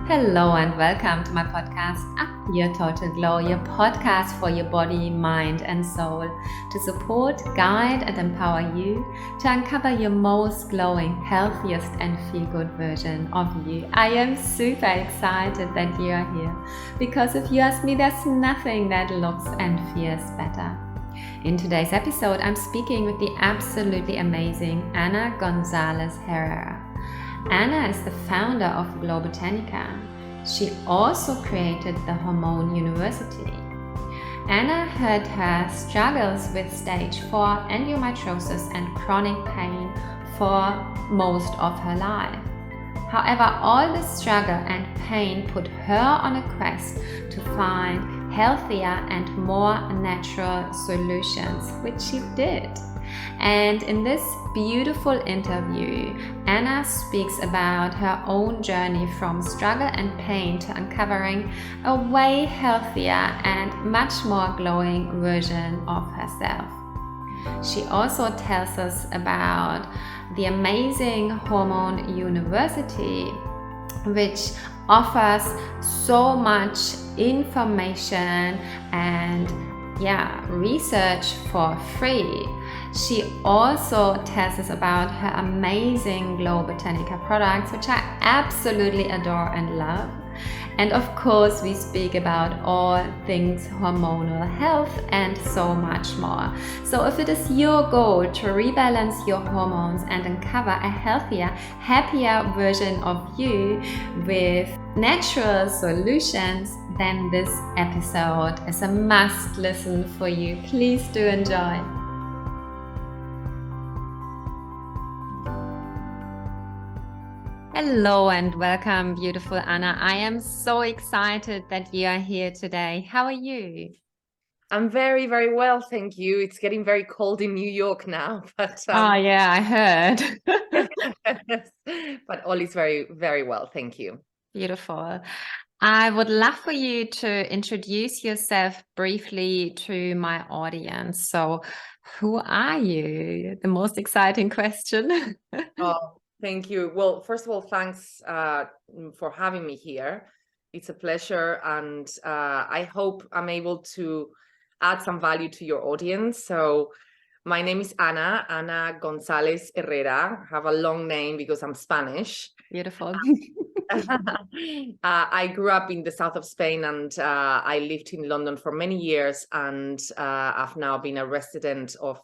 Hello and welcome to my podcast, Up Your Total Glow, your podcast for your body, mind, and soul to support, guide, and empower you to uncover your most glowing, healthiest, and feel-good version of you. I am super excited that you are here because if you ask me, there's nothing that looks and feels better. In today's episode, I'm speaking with the absolutely amazing Ana Gonzalez Herrera. Ana is the founder of Glow Botanica. She also created the Hormone University. Ana had her struggles with stage 4 endometriosis and chronic pain for most of her life. However, all the struggle and pain put her on a quest to find healthier and more natural solutions, which she did. And in this beautiful interview, Ana speaks about her own journey from struggle and pain to uncovering a way healthier and much more glowing version of herself. She also tells us about the amazing Hormone University, which offers so much information and research for free. She also tells us about her amazing Glow Botanica products, which I absolutely adore and love. And of course, we speak about all things hormonal health and so much more. So if it is your goal to rebalance your hormones and uncover a healthier, happier version of you with natural solutions, then this episode is a must listen for you. Please do enjoy. Hello and welcome, beautiful Ana. I am so excited that you are here today. How are you? I'm very, very well, thank you. It's getting very cold in New York now, but yeah, I heard. But all is very, very well, thank you. Beautiful. I would love for you to introduce yourself briefly to my audience. So, who are you? The most exciting question. Oh, thank you. Well, first of all, thanks for having me here. It's a pleasure, and I hope I'm able to add some value to your audience. So my name is Ana Gonzalez Herrera. I have a long name because I'm Spanish. Beautiful. I grew up in the south of Spain, and I lived in London for many years, and I've now been a resident of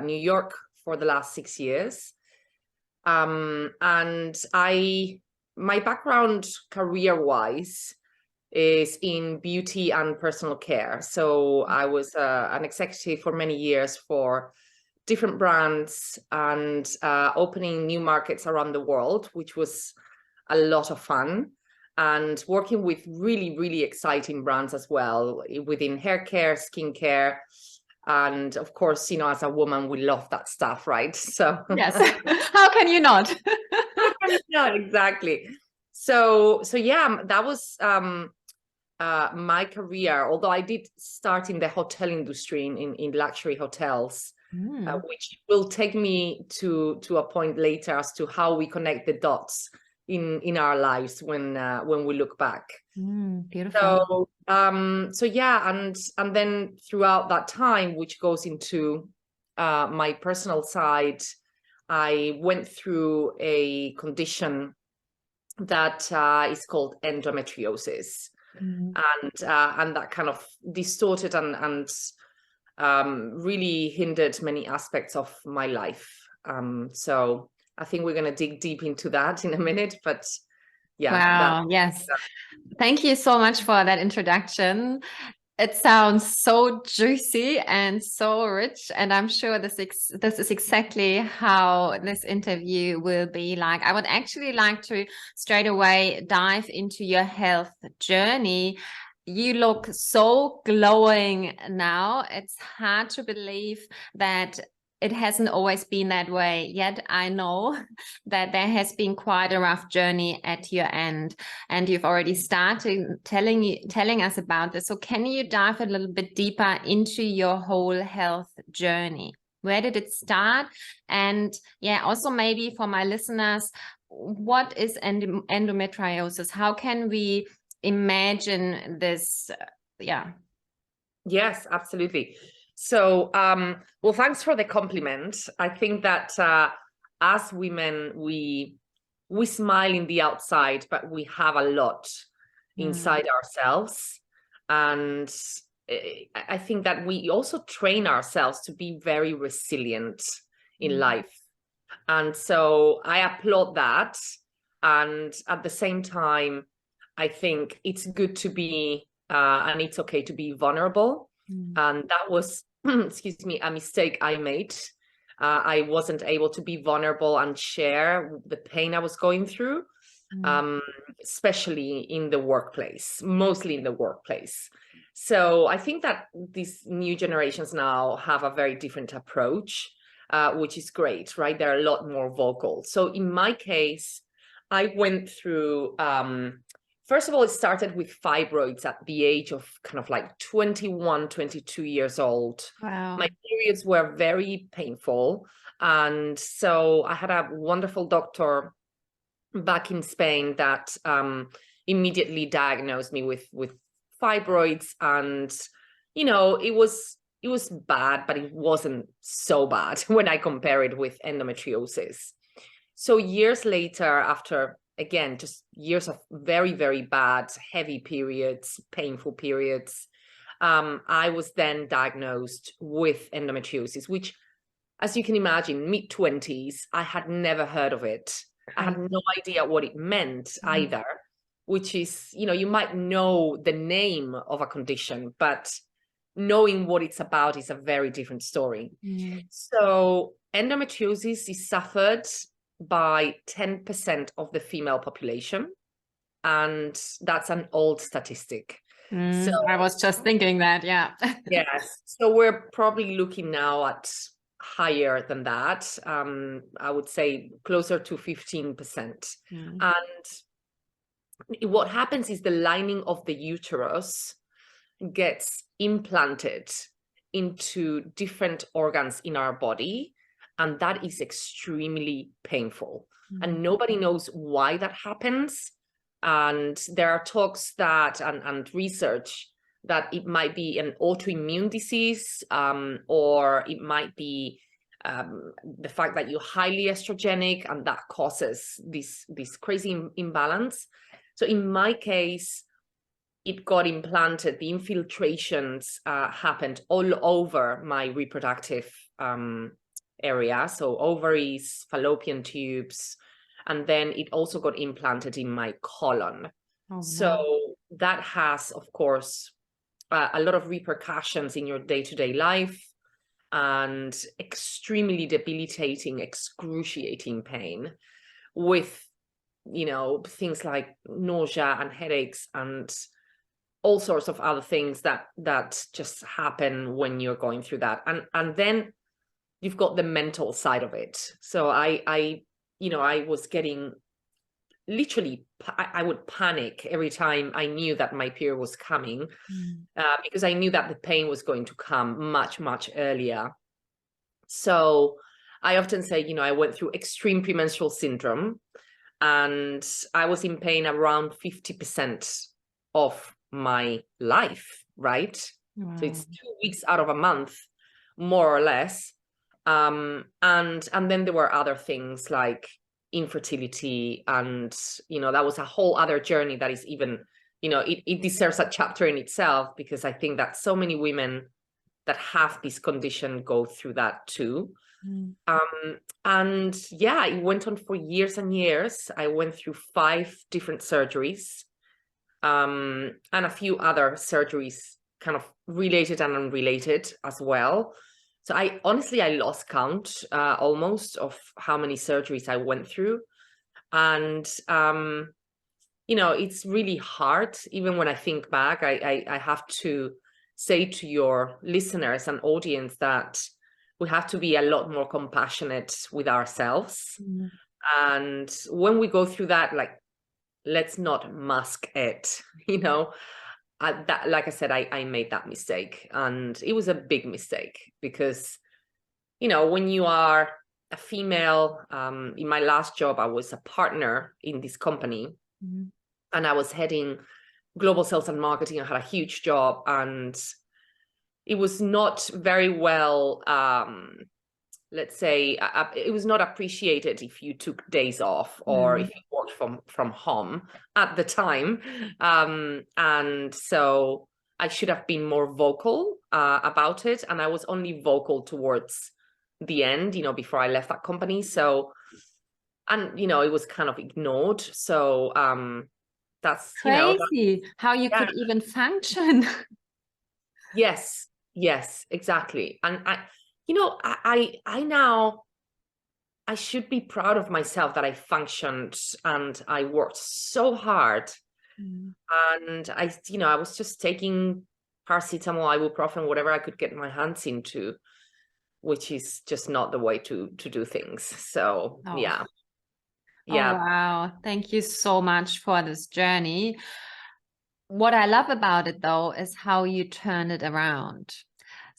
New York for the last 6 years. And my background career-wise is in beauty and personal care. So I was an executive for many years for different brands and opening new markets around the world, which was a lot of fun, and working with really, really exciting brands as well within hair care, skincare. And of course, as a woman, we love that stuff, right? So yes, how can you not? Yeah, exactly. So yeah, that was my career, although I did start in the hotel industry in luxury hotels, which will take me to a point later as to how we connect the dots in our lives when we look back. Beautiful. So yeah, and then throughout that time, which goes into my personal side, I went through a condition that is called endometriosis. And that kind of distorted and really hindered many aspects of my life. So I think we're going to dig deep into that in a minute, but yeah. Wow, yes. Thank you so much for that introduction. It sounds so juicy and so rich, and I'm sure this is exactly how this interview will be like. I would actually like to straight away dive into your health journey. You look so glowing now. It's hard to believe that it hasn't always been that way, yet I know that there has been quite a rough journey at your end, and you've already started telling us about this. So can you dive a little bit deeper into your whole health journey? Where did it start? And yeah, also maybe for my listeners, what is endometriosis? How can we imagine this? Yeah. Yes, absolutely. So, well, thanks for the compliment. I think that as women, we smile in the outside, but we have a lot inside ourselves. And I think that we also train ourselves to be very resilient in life. And so I applaud that. And at the same time, I think it's good to be, and it's okay to be vulnerable. And that was, excuse me, a mistake I made. I wasn't able to be vulnerable and share the pain I was going through, especially in the workplace, mostly in the workplace. So I think that these new generations now have a very different approach, which is great, right? They're a lot more vocal. So in my case, I went through, first of all, it started with fibroids at the age of kind of like 21, 22 years old. Wow. My periods were very painful. And so I had a wonderful doctor back in Spain that immediately diagnosed me with fibroids. And, you know, it was bad, but it wasn't so bad when I compare it with endometriosis. So years later, after, again, just years of very, very bad, heavy periods, painful periods, I was then diagnosed with endometriosis, which, as you can imagine, mid-20s, I had never heard of it. I had no idea what it meant either, which is, you know, you might know the name of a condition, but knowing what it's about is a very different story. So endometriosis is suffered by 10% of the female population, and that's an old statistic. So I was just thinking that, yeah. yes, so we're probably looking now at higher than that. I would say closer to 15%. And what happens is the lining of the uterus gets implanted into different organs in our body, and that is extremely painful. And nobody knows why that happens. And there are talks that and research that it might be an autoimmune disease, or it might be the fact that you're highly estrogenic, and that causes this crazy imbalance. So in my case, it got implanted. The infiltrations happened all over my reproductive area, so ovaries, fallopian tubes, and then it also got implanted in my colon. So that has, of course, a lot of repercussions in your day-to-day life, and extremely debilitating, excruciating pain with, you know, things like nausea and headaches and all sorts of other things that just happen when you're going through that. And then you've got the mental side of it. So I you know, I was getting literally, I would panic every time I knew that my period was coming, because I knew that the pain was going to come much, much earlier. So I often say, you know, I went through extreme premenstrual syndrome, and I was in pain around 50% of my life, right? So it's 2 weeks out of a month, more or less. And then there were other things like infertility, and, you know, that was a whole other journey that is even, you know, it deserves a chapter in itself, because I think that so many women that have this condition go through that too. And yeah, it went on for years and years. I went through 5 different surgeries, and a few other surgeries kind of related and unrelated as well. So I honestly lost count almost of how many surgeries I went through. And, you know, it's really hard. Even when I think back, I have to say to your listeners and audience that we have to be a lot more compassionate with ourselves. And when we go through that, like, let's not mask it, you know. That, like I said, I made that mistake, and it was a big mistake, because, you know, when you are a female. In my last job, I was a partner in this company, and I was heading global sales and marketing. I had a huge job, and it was not very well, let's say, it was not appreciated if you took days off or if you worked from home at the time. And so I should have been more vocal about it. And I was only vocal towards the end, you know, before I left that company. So, and, you know, it was kind of ignored. So that's, you know, Crazy how you could even function. Yes, exactly. And you know, I now, I should be proud of myself that I functioned and I worked so hard. And I, you know, I was just taking paracetamol, ibuprofen, whatever I could get my hands into, which is just not the way to do things. So yeah. Oh, wow. Thank you so much for this journey. What I love about it, though, is how you turn it around.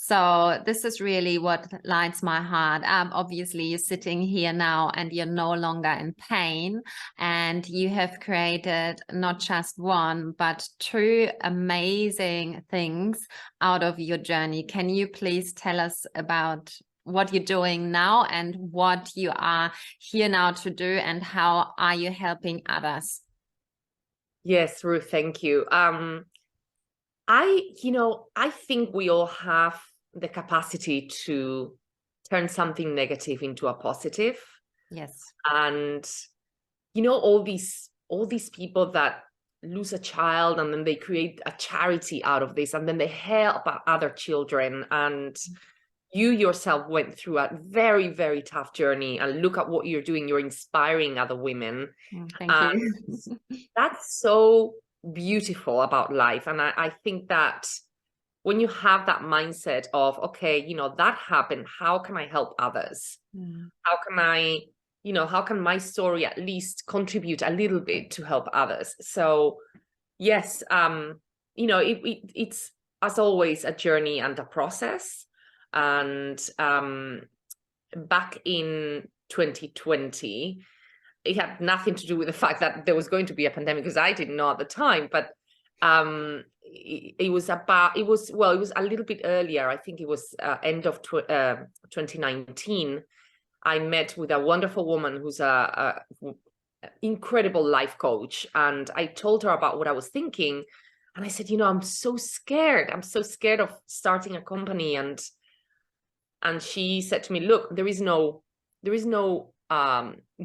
So this is really what lights my heart up. Obviously, you're sitting here now and you're no longer in pain, and you have created not just one, but two amazing things out of your journey. Can you please tell us about what you're doing now and what you are here now to do, and how are you helping others? Yes, Ruth, thank you. You know, I think we all have the capacity to turn something negative into a positive. Yes. And, you know, all these people that lose a child and then they create a charity out of this, and then they help other children. And you yourself went through a very, very tough journey, and look at what you're doing. You're inspiring other women. Thank you. That's so beautiful about life. And I think that when you have that mindset of, okay, you know, that happened, how can I help others? How can I, you know, how can my story at least contribute a little bit to help others? So yes, you know, it's, as always, a journey and a process. And back in 2020, it had nothing to do with the fact that there was going to be a pandemic, because I didn't know at the time. But it was a little bit earlier. I think it was end of 2019. I met with a wonderful woman who's a incredible life coach, and I told her about what I was thinking. And I said, you know, I'm so scared. I'm so scared of starting a company. And she said to me, look, there is no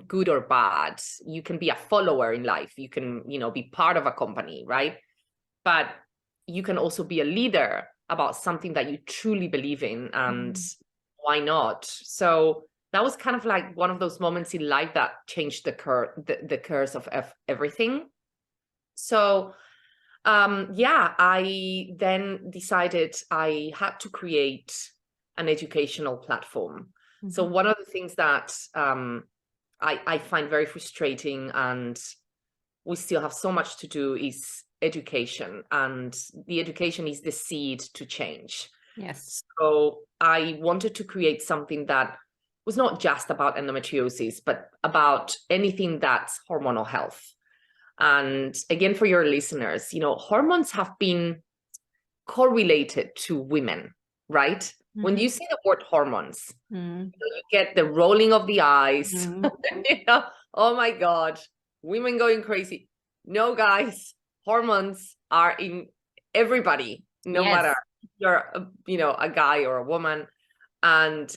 good or bad. You can be a follower in life. You can, you know, be part of a company, right? But you can also be a leader about something that you truly believe in, and why not? So that was kind of like one of those moments in life that changed the course of everything. So yeah, I then decided I had to create an educational platform. So one of the things that I find very frustrating, and we still have so much to do, is education. And the education is the seed to change. Yes. So I wanted to create something that was not just about endometriosis, but about anything that's hormonal health. And again, for your listeners, you know, hormones have been correlated to women, right? When you see the word hormones, you get the rolling of the eyes. You know, oh my God, women going crazy. No, guys, hormones are in everybody, no matter if you're, you know, a guy or a woman. And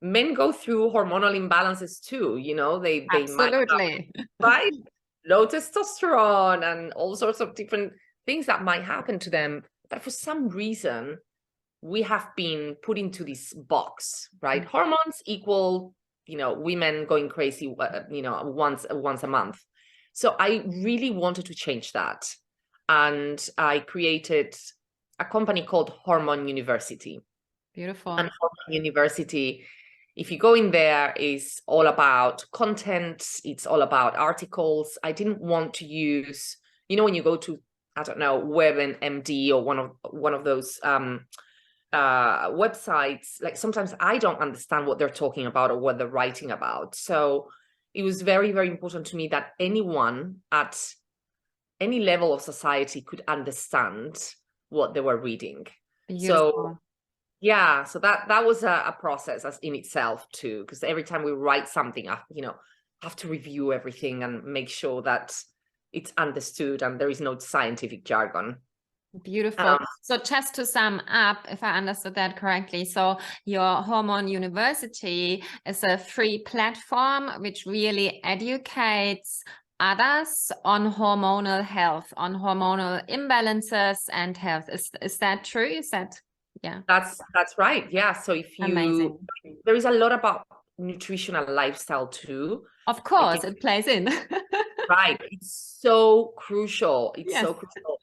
men go through hormonal imbalances too. You know, they might have, right, low testosterone and all sorts of different things that might happen to them. But for some reason, we have been put into this box, right? Hormones equal, you know, women going crazy, you know, once a month. So I really wanted to change that. And I created a company called Hormone University. Beautiful. And Hormone University, if you go in there, is all about content. It's all about articles. I didn't want to use, you know, when you go to, I don't know, WebMD or one of those websites, like sometimes I don't understand what they're talking about or what they're writing about. So it was very, very important to me that anyone at any level of society could understand what they were reading. Beautiful. So yeah, so that was a process as in itself too, because every time we write something, I have to review everything and make sure that it's understood and there is no scientific jargon. Beautiful. So just to sum up, if I understood that correctly, so your Hormone University is a free platform which really educates others on hormonal health, on hormonal imbalances and health. Is that true? Is that, yeah? That's right. Yeah. So if you, amazing. There is a lot about nutrition and lifestyle too. Of course, it plays in. Right. It's so crucial. It's Yes. so crucial.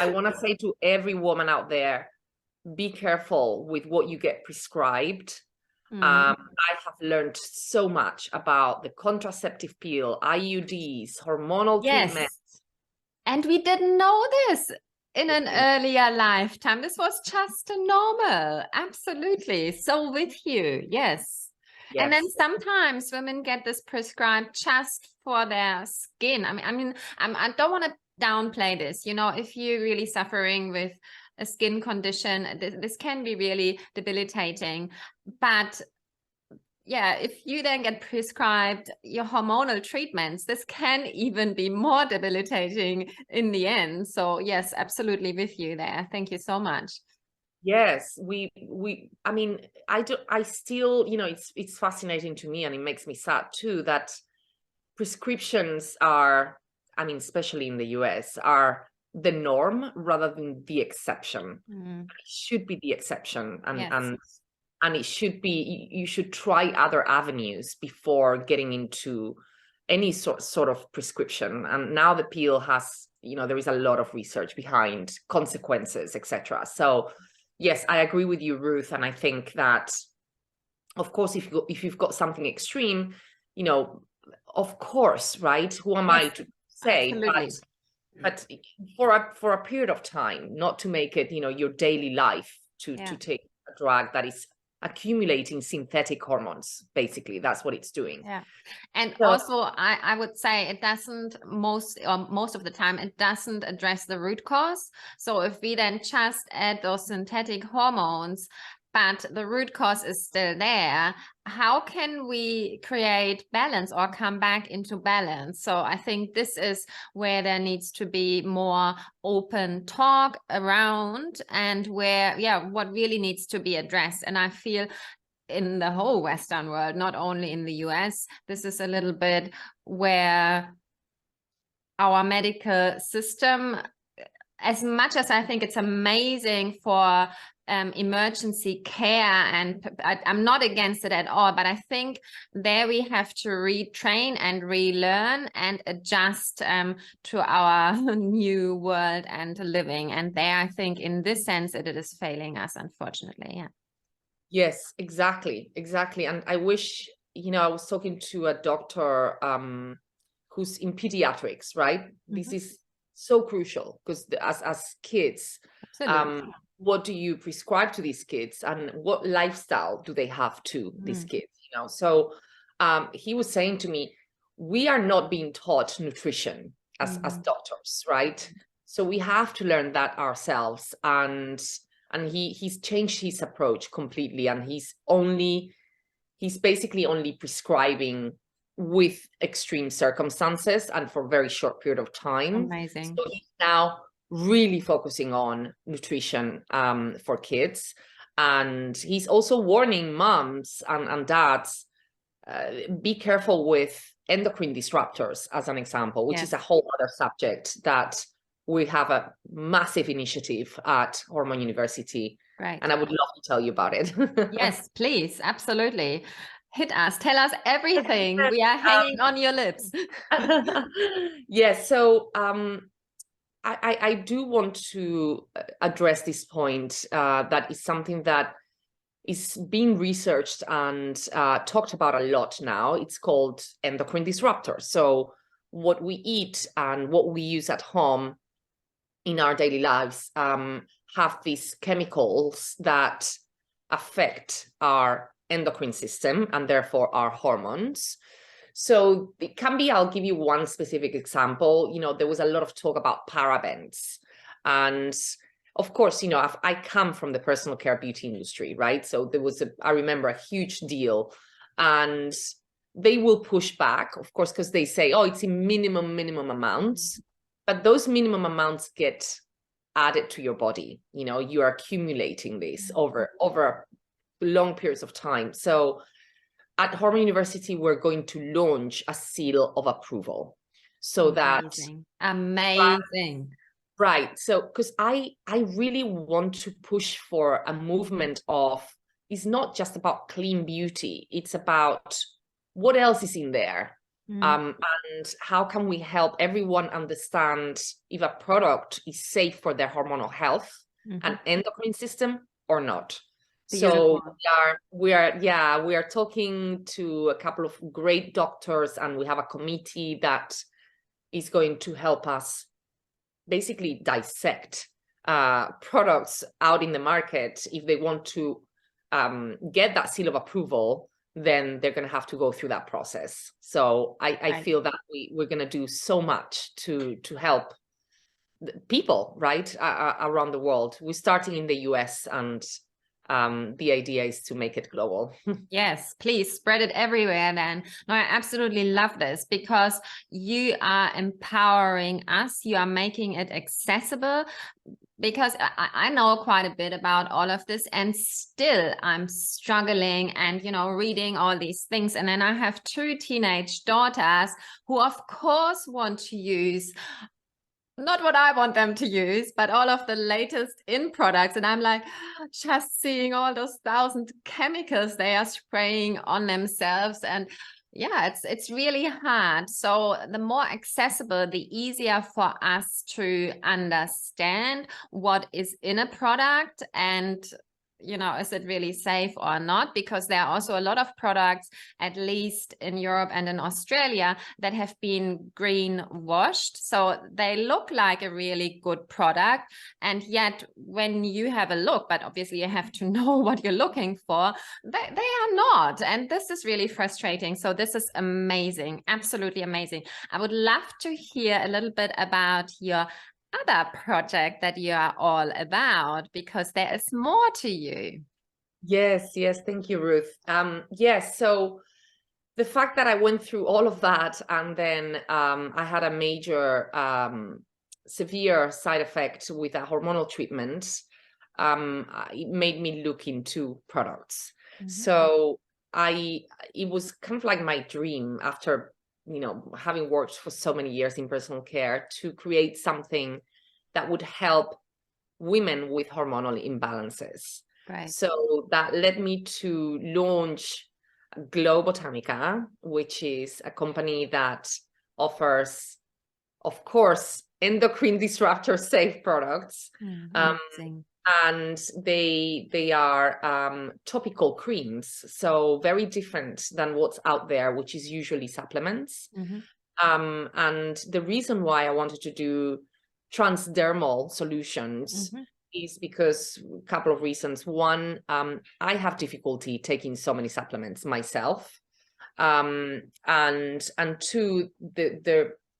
I want to say to every woman out there, be careful with what you get prescribed. I have learned so much about the contraceptive pill, IUDs, hormonal treatments. And we didn't know this in an earlier lifetime. This was just normal. Absolutely. So with you. Yes. And then sometimes women get this prescribed just for their skin. I mean, I don't want to downplay this. You know, if you're really suffering with a skin condition, this can be really debilitating. But yeah, if you then get prescribed your hormonal treatments, this can even be more debilitating in the end. So yes, absolutely with you there. Thank you so much. Yes, I mean, I still, it's fascinating to me, and it makes me sad too, that prescriptions are, I mean, especially in the US, are the norm rather than the exception. It should be the exception, and it should be, you should try other avenues before getting into any sort of prescription. And now the pill has, there is a lot of research behind consequences, etc. So yes, I agree with you, Ruth. And I think that, of course, if you've got something extreme, of course, right? Who am I to say? Absolutely. But for a period of time, not to make it, your daily life to take a drug that is accumulating synthetic hormones. Basically, that's what it's doing. Yeah. And so, also I would say it doesn't most of the time, it doesn't address the root cause. So if we then just add those synthetic hormones, but the root cause is still there, how can we create balance or come back into balance? So I think this is where there needs to be more open talk around, and where, what really needs to be addressed. And I feel in the whole Western world, not only in the US, this is a little bit where our medical system, as much as I think it's amazing for emergency care, and I'm not against it at all, but I think there we have to retrain and relearn and adjust to our new world and living. And there, I think in this sense, it is failing us, unfortunately. Yeah. Yes, exactly. And I wish, I was talking to a doctor who's in pediatrics, right? This is so crucial, because as kids, what do you prescribe to these kids, and what lifestyle do they have to these kids, So he was saying to me, we are not being taught nutrition as doctors, right? So we have to learn that ourselves. And he's changed his approach completely, and he's basically only prescribing with extreme circumstances and for a very short period of time. Amazing. So he's now really focusing on nutrition for kids, and he's also warning moms and dads, be careful with endocrine disruptors, as an example, which is a whole other subject that we have a massive initiative at Hormone University. Right. And I would love to tell you about it. Yes, please. Absolutely. Hit us. Tell us everything. We are hanging on your lips. Yes. So I do want to address this point. That is something that is being researched and talked about a lot now. It's called endocrine disruptors. So what we eat and what we use at home in our daily lives have these chemicals that affect our endocrine system and therefore our hormones. So it can be, I'll give you one specific example. There was a lot of talk about parabens. And of course, I come from the personal care beauty industry, right? So there was, I remember, a huge deal. And they will push back, of course, because they say, oh, it's in minimum amounts. But those minimum amounts get added to your body. You are accumulating this over long periods of time. So at Hormone University, we're going to launch a seal of approval. So amazing. Right. So because I really want to push for a movement of, it's not just about clean beauty, it's about what else is in there. And how can we help everyone understand if a product is safe for their hormonal health and endocrine system or not. Beautiful. So we are talking to a couple of great doctors, and we have a committee that is going to help us basically dissect products out in the market. If they want to get that seal of approval, then they're going to have to go through that process. So I feel that we're going to do so much to help people, right, around the world. We're starting in the US, and the idea is to make it global. Yes, please spread it everywhere then. No, I absolutely love this, because you are empowering us. You are making it accessible, because I know quite a bit about all of this, and still I'm struggling and, reading all these things. And then I have 2 teenage daughters who, of course, want to use not what I want them to use, but all of the latest in products. And I'm like, just seeing all those 1,000 chemicals they are spraying on themselves. And yeah, it's really hard. So the more accessible, the easier for us to understand what is in a product, and is it really safe or not? Because there are also a lot of products, at least in Europe and in Australia, that have been green washed. So they look like a really good product. And yet when you have a look, but obviously you have to know what you're looking for, they are not. And this is really frustrating. So this is amazing. Absolutely amazing. I would love to hear a little bit about your other project that you are all about, because there is more to you. Yes, thank you, Ruth. Yes, so the fact that I went through all of that, and then I had a major severe side effect with a hormonal treatment, it made me look into products. So it was kind of like my dream, after having worked for so many years in personal care, to create something that would help women with hormonal imbalances. Right. So that led me to launch Glow Botanica, which is a company that offers, of course, endocrine disruptor safe products. And they are topical creams, so very different than what's out there, which is usually supplements. And the reason why I wanted to do transdermal solutions is because a couple of reasons. One, I have difficulty taking so many supplements myself, and 2,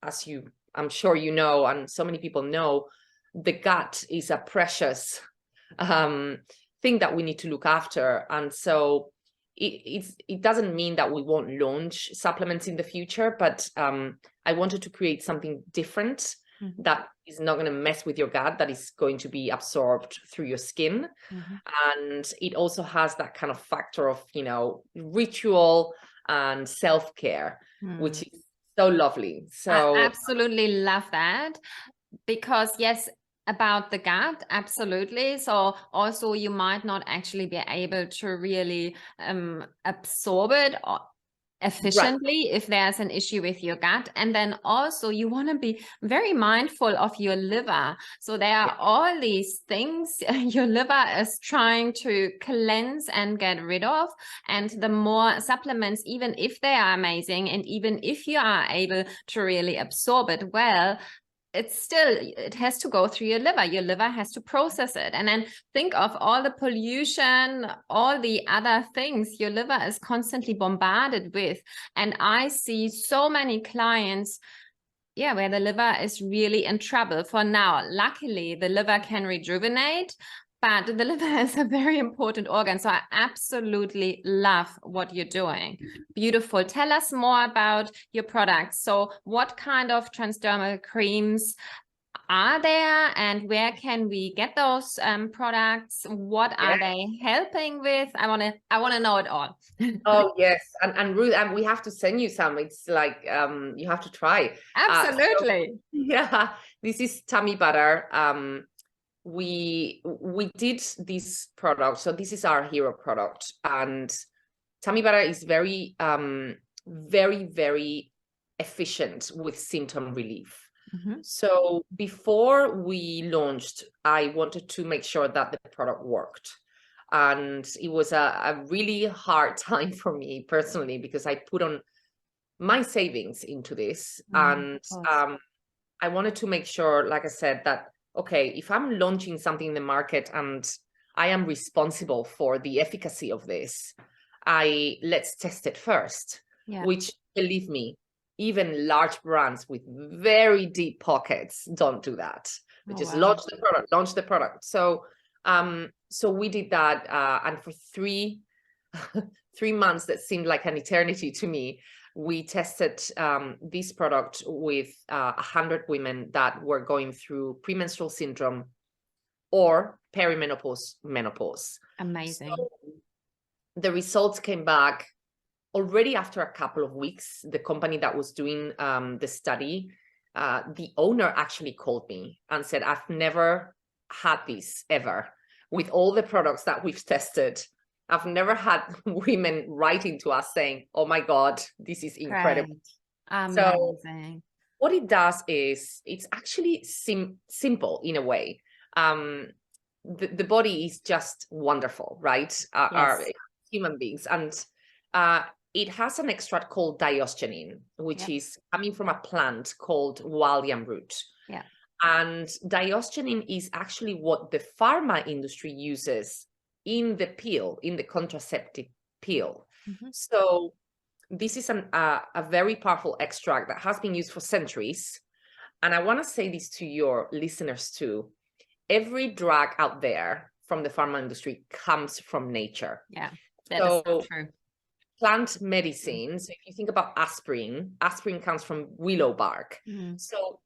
as I'm sure you know, and so many people know, the gut is a precious thing that we need to look after. And so it doesn't mean that we won't launch supplements in the future, but I wanted to create something different that is not going to mess with your gut, that is going to be absorbed through your skin. And it also has that kind of factor of, ritual and self-care, which is so lovely. So I absolutely love that, because yes, about the gut, absolutely. So also you might not actually be able to really absorb it efficiently if there's an issue with your gut. And then also you want to be very mindful of your liver. So there are all these things your liver is trying to cleanse and get rid of. And the more supplements, even if they are amazing, and even if you are able to really absorb it well, it has to go through your liver has to process it, and then think of all the pollution, all the other things your liver is constantly bombarded with. And I see so many clients where the liver is really in trouble. For now, luckily the liver can rejuvenate, but the liver is a very important organ. So I absolutely love what you're doing. Beautiful. Tell us more about your products. So what kind of transdermal creams are there, and where can we get those products? What are they helping with? I want to know it all. Oh yes, and Ruth, and we have to send you some. It's like you have to try. Absolutely. This is tummy butter. We did this product, so this is our hero product, and tummy butter is very very efficient with symptom relief. So before we launched, I wanted to make sure that the product worked, and it was a really hard time for me personally, because I put on my savings into this, and I wanted to make sure, like I said, that okay, if I'm launching something in the market and I am responsible for the efficacy of this, let's test it first, which, believe me, even large brands with very deep pockets don't do that. They just launch the product. So we did that, and for three months, that seemed like an eternity to me, we tested this product with 100 women that were going through premenstrual syndrome or perimenopause, menopause. Amazing. So the results came back already after a couple of weeks. The company that was doing the study, the owner actually called me and said, I've never had this ever. With all the products that we've tested, I've never had women writing to us saying, oh my God, this is incredible. So what it does is, it's actually simple in a way. The body is just wonderful, right? Our human beings. And it has an extract called diosgenin, which is coming from a plant called wallium root. And diosgenin is actually what the pharma industry uses in the pill, in the contraceptive pill. So this is a very powerful extract that has been used for centuries. And I want to say this to your listeners too. Every drug out there from the pharma industry comes from nature. That is so true. Plant medicine. So if you think about aspirin comes from willow bark. So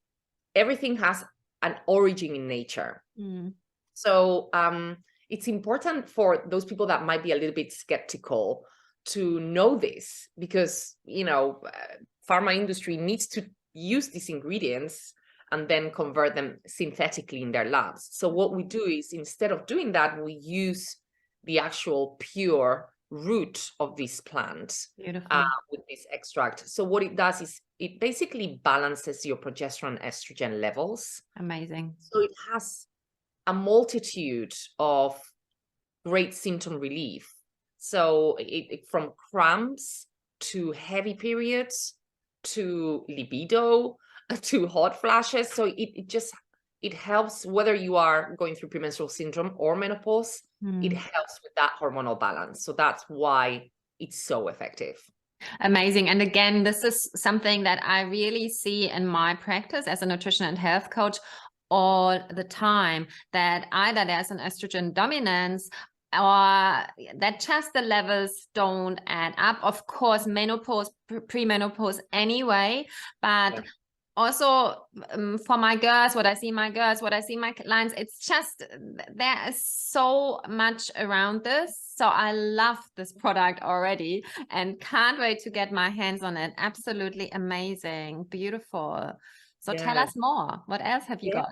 everything has an origin in nature. So it's important for those people that might be a little bit skeptical to know this, because, you know, pharma industry needs to use these ingredients and then convert them synthetically in their labs. So what we do is, instead of doing that, we use the actual pure root of this plant with this extract. So what it does is, it basically balances your progesterone and estrogen levels. Amazing. So it has a multitude of great symptom relief. So from cramps to heavy periods to libido to hot flashes. So it helps whether you are going through premenstrual syndrome or menopause. It helps with that hormonal balance. So that's why it's so effective. Amazing. And again, this is something that I really see in my practice as a nutrition and health coach all the time, that either there's an estrogen dominance or that just the levels don't add up. Of course, menopause, premenopause anyway, but also for my girls, what I see in my clients, it's just, there is so much around this. So I love this product already and can't wait to get my hands on it. Absolutely amazing. Beautiful. So tell us more. What else have you got?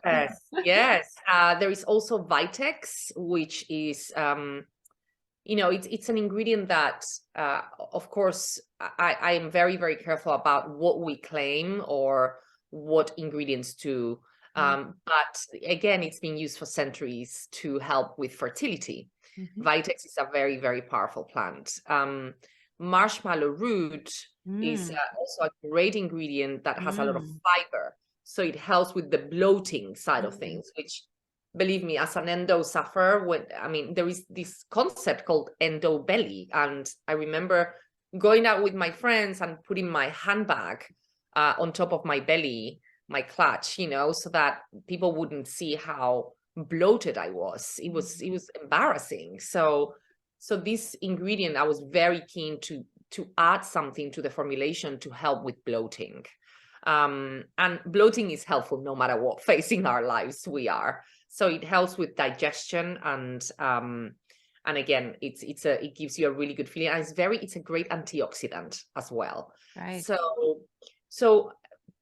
Yes. There is also Vitex, which is, you know, it's an ingredient that, of course, I am very, very careful about what we claim or what ingredients do. But again, it's been used for centuries to help with fertility. Vitex is a very, very powerful plant. Marshmallow root is also a great ingredient that has a lot of fiber. So it helps with the bloating side of things, which, believe me, as an endo sufferer, there is this concept called endo belly. And I remember going out with my friends and putting my handbag on top of my belly, my clutch, so that people wouldn't see how bloated I was. It was embarrassing. So this ingredient, I was very keen to add something to the formulation to help with bloating. And bloating is helpful no matter what phase in our lives we are. So it helps with digestion, and again, it gives you a really good feeling, and it's a great antioxidant as well. Right. So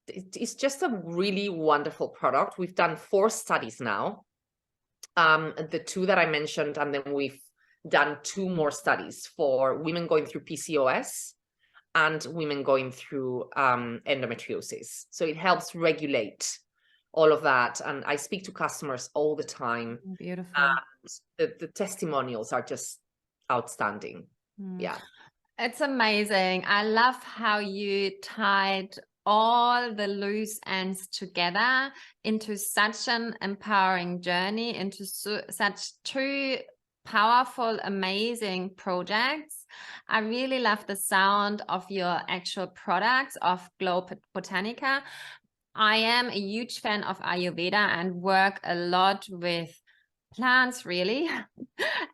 it's just a really wonderful product. We've done 4 studies now, the 2 that I mentioned, and then we've done 2 more studies for women going through PCOS and women going through endometriosis. So it helps regulate all of that. And I speak to customers all the time. Beautiful. The testimonials are just outstanding. Yeah. It's amazing. I love how you tied all the loose ends together into such an empowering journey, into such 2 powerful, amazing projects. I really love the sound of your actual products of Glow Botanica. I am a huge fan of Ayurveda and work a lot with plants, really,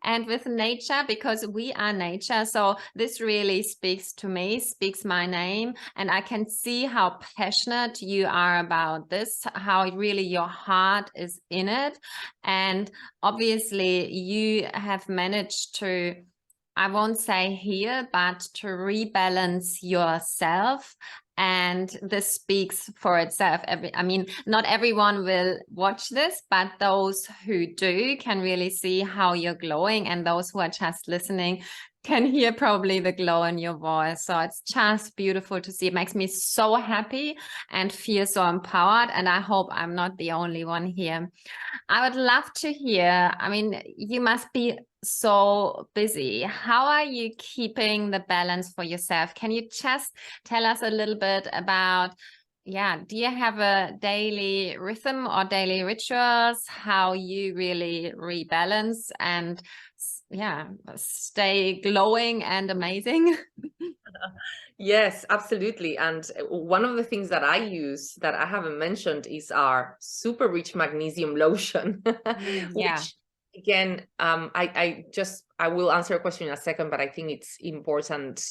and with nature, because we are nature. So this really speaks to me, speaks my name, and I can see how passionate you are about this, how really your heart is in it. And obviously you have managed to, I won't say heal, but to rebalance yourself. And this speaks for itself. Not everyone will watch this, but those who do can really see how you're glowing. And those who are just listening can hear probably the glow in your voice. So it's just beautiful to see. It makes me so happy and feel so empowered. And I hope I'm not the only one here. I would love to hear, you must be so busy. How are you keeping the balance for yourself? Can you just tell us a little bit about, do you have a daily rhythm or daily rituals, how you really rebalance and stay glowing and amazing? Yes, absolutely. And one of the things that I use that I haven't mentioned is our super rich magnesium lotion, which again, I will answer a question in a second, but I think it's important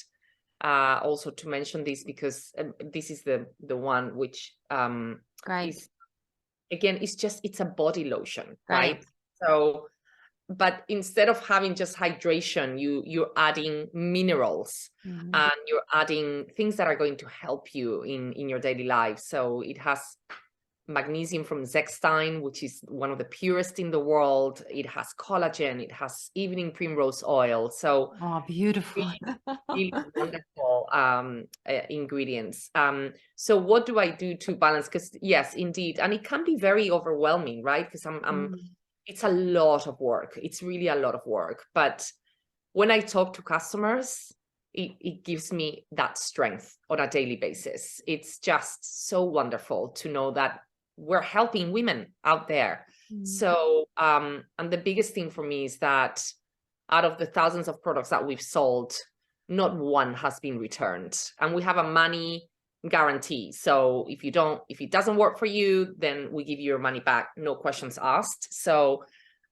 also to mention this, because this is the one which is, again, it's a body lotion, right? So, but instead of having just hydration, you're adding minerals, and you're adding things that are going to help you in your daily life. So it has magnesium from Zechstein, which is one of the purest in the world. It has collagen. It has evening primrose oil. So beautiful. really wonderful ingredients. So what do I do to balance? Because yes, indeed, and it can be very overwhelming, right? Because it's a lot of work. It's really a lot of work. But when I talk to customers, it gives me that strength on a daily basis. It's just so wonderful to know that we're helping women out there. So, and the biggest thing for me is that out of the thousands of products that we've sold, not one has been returned. And we have a money guarantee. So if it doesn't work for you, then we give you your money back, no questions asked. So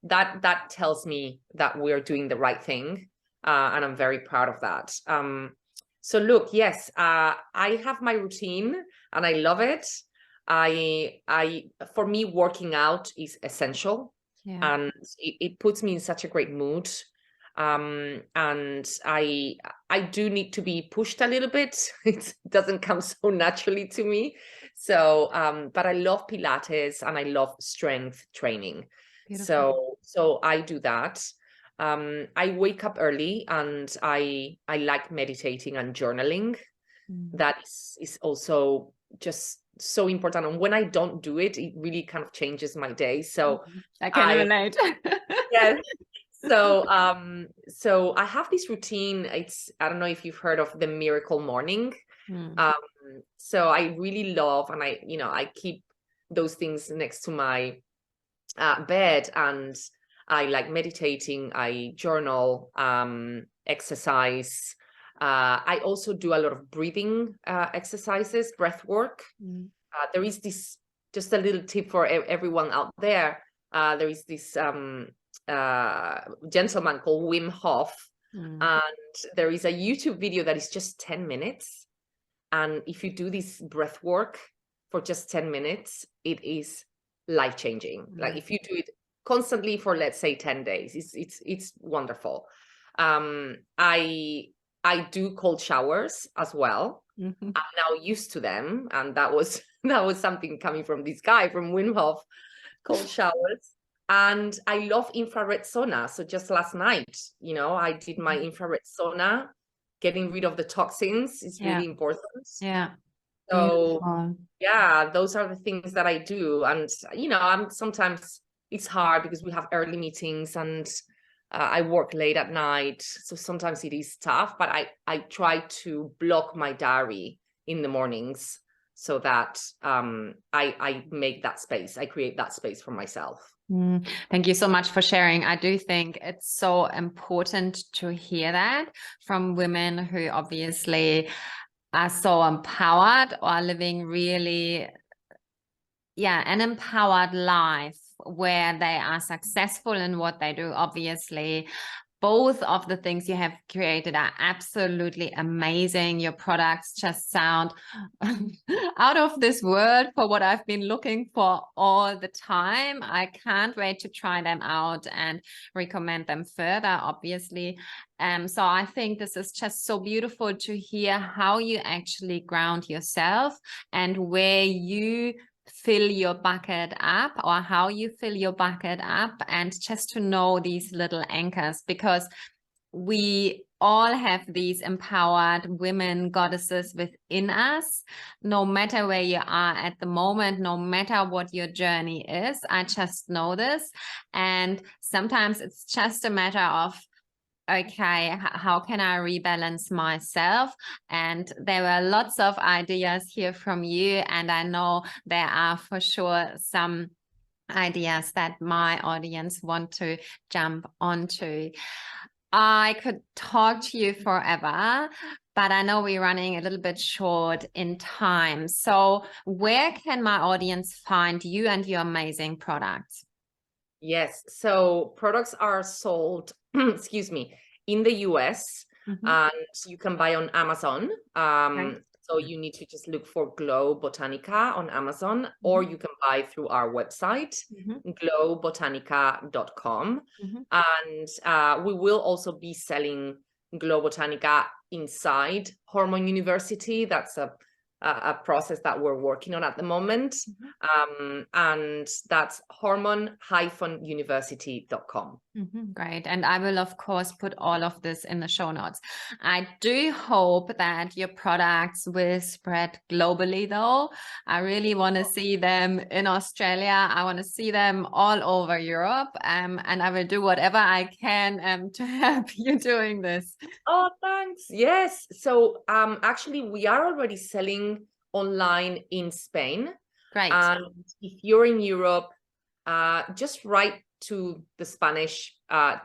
that tells me that we're doing the right thing. And I'm very proud of that. So look, yes, I have my routine and I love it. For me, working out is essential, and it puts me in such a great mood. And I do need to be pushed a little bit. It doesn't come so naturally to me. So, but I love Pilates and I love strength training. Beautiful. So I do that. I wake up early and I like meditating and journaling. That is also just so important. And when I don't do it, it really kind of changes my day. So I can relate. Yes. So I have this routine. I don't know if you've heard of the Miracle Morning. So I really love, and I keep those things next to my bed, and I like meditating, I journal, exercise. I also do a lot of breathing exercises, breath work. There is this, just a little tip for everyone out there. There is this gentleman called Wim Hof, and there is a YouTube video that is just 10 minutes. And if you do this breath work for just 10 minutes, it is life-changing. Like if you do it constantly for, let's say, 10 days, it's wonderful. I do cold showers as well. I'm now used to them, and that was something coming from this guy from Wim Hof, cold showers. And I love infrared sauna. So just last night, you know, I did my infrared sauna. Getting rid of the toxins is really important. Yeah. So Beautiful. yeah, those are the things that I do. And, you know, sometimes it's hard because we have early meetings, and I work late at night. So sometimes it is tough, but I try to block my diary in the mornings so that I make that space. I create that space for myself. Thank you so much for sharing. I do think it's so important to hear that from women who obviously are so empowered or are living really, an empowered life where they are successful in what they do. Obviously, both of the things you have created are absolutely amazing. Your products just sound out of this world for what I've been looking for all the time. I can't wait to try them out and recommend them further, obviously. So I think this is just so beautiful to hear how you actually ground yourself and where you fill your bucket up, or how you fill your bucket up, and just to know these little anchors, because we all have these empowered women goddesses within us, no matter where you are at the moment, no matter what your journey is. I just know this. And sometimes it's just a matter of, okay, how can I rebalance myself? And there were lots of ideas here from you, and I know there are for sure some ideas that my audience want to jump onto. I could talk to you forever, but I know we're running a little bit short in time. So where can my audience find you and your amazing products? Yes, so products are sold, excuse me, in the US, and you can buy on Amazon. So you need to just look for Glow Botanica on Amazon, or you can buy through our website, glowbotanica.com. And we will also be selling Glow Botanica inside Hormone University. That's a process that we're working on at the moment. And that's hormone-university.com. Great. And I will, of course, put all of this in the show notes. I do hope that your products will spread globally, though. I really want to see them in Australia. I want to see them all over Europe. And I will do whatever I can to help you doing this. Oh, thanks. Yes. So actually, we are already selling online in Spain. Great. And if you're in Europe, just write to the Spanish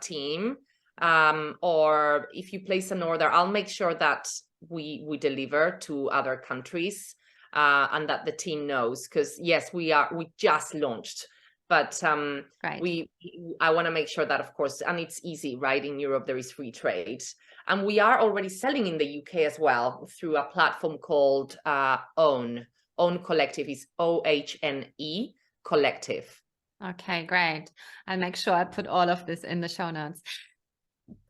team, or if you place an order, I'll make sure that we deliver to other countries, and that the team knows, because yes, we just launched, but I want to make sure that, of course, and it's easy, right? In Europe there is free trade, and we are already selling in the UK as well through a platform called Own Collective. Is OHNE Collective. Okay, great. I'll make sure I put all of this in the show notes.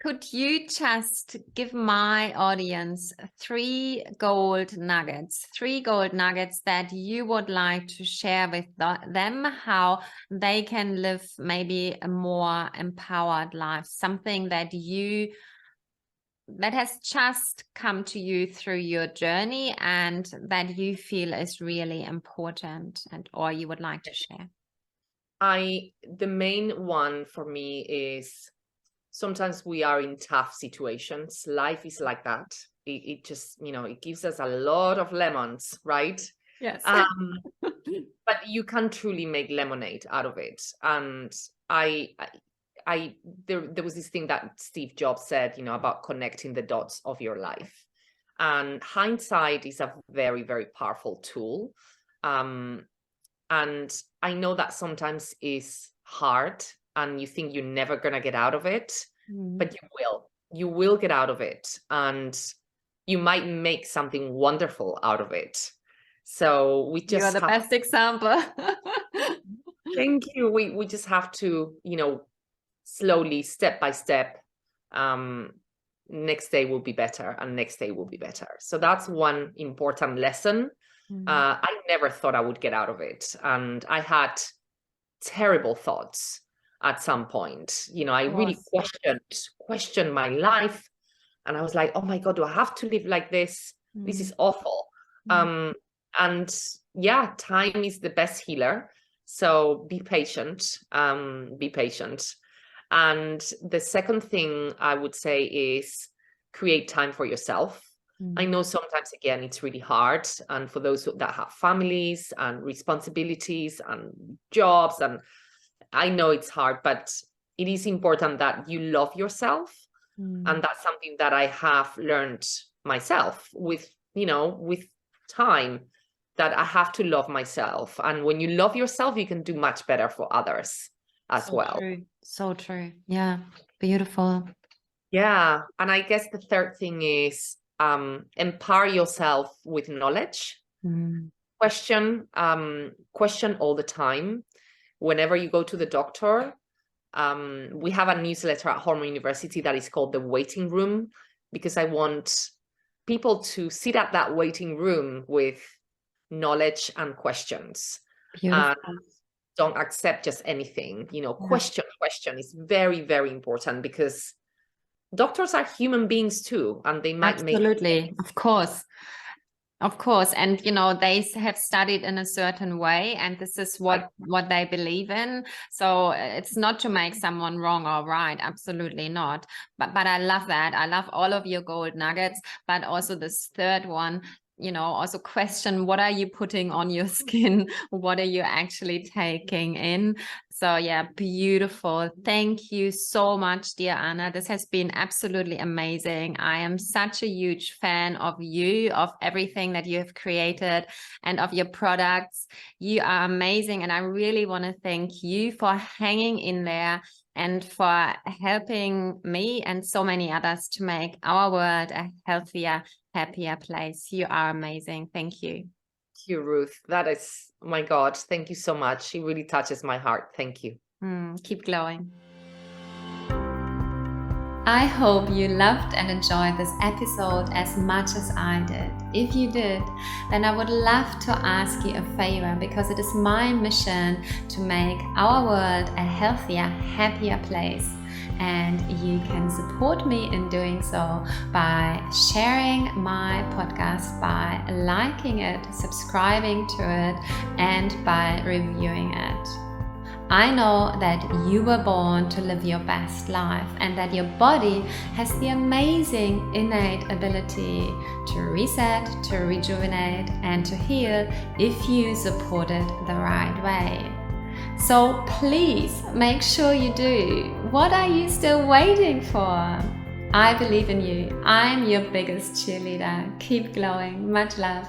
Could you just give my audience three gold nuggets that you would like to share with them, how they can live maybe a more empowered life, something that has just come to you through your journey and that you feel is really important, or you would like to share? The main one for me is, sometimes we are in tough situations. Life is like that. It just, it gives us a lot of lemons, right? Yes. But you can truly make lemonade out of it. And there was this thing that Steve Jobs said, about connecting the dots of your life. And hindsight is a very, very powerful tool. And I know that sometimes is hard and you think you're never going to get out of it, but you will get out of it, and you might make something wonderful out of it. So we just you're the best example. Thank you. We just have to, slowly, step by step, next day will be better, and next day will be better. So that's one important lesson. I never thought I would get out of it, and I had terrible thoughts at some point. I really questioned my life, and I was like, oh my God, do I have to live like this? This is awful. And yeah, time is the best healer. So be patient, be patient. And the second thing I would say is create time for yourself. I know sometimes, again, it's really hard. And for those that have families and responsibilities and jobs, and I know it's hard, but it is important that you love yourself. And that's something that I have learned myself with time, that I have to love myself. And when you love yourself, you can do much better for others as well. True. So true. Yeah. Beautiful. Yeah. And I guess the third thing is empower yourself with knowledge. Question all the time. Whenever you go to the doctor, we have a newsletter at Hormone University that is called The Waiting Room, because I want people to sit at that waiting room with knowledge and questions. And don't accept just anything. Question is very, very important, because doctors are human beings too, and they might absolutely, of course, and they have studied in a certain way, and this is what they believe in. So it's not to make someone wrong or right, absolutely not. But I love that. I love all of your gold nuggets, but also this third one, also question, what are you putting on your skin? What are you actually taking in? So yeah, beautiful. Thank you so much, dear Ana. This has been absolutely amazing. I am such a huge fan of you, of everything that you have created, and of your products. You are amazing. And I really want to thank you for hanging in there and for helping me and so many others to make our world a healthier, happier place. You are amazing. Thank you. Thank you, Ruth. That is, oh my God, thank you so much. It really touches my heart. Thank you. Keep glowing. I hope you loved and enjoyed this episode as much as I did. If you did, then I would love to ask you a favor, because it is my mission to make our world a healthier, happier place. And you can support me in doing so by sharing my podcast, by liking it, subscribing to it, and by reviewing it. I know that you were born to live your best life, and that your body has the amazing innate ability to reset, to rejuvenate, and to heal if you support it the right way. So please make sure you do. What are you still waiting for? I believe in you. I'm your biggest cheerleader. Keep glowing. Much love.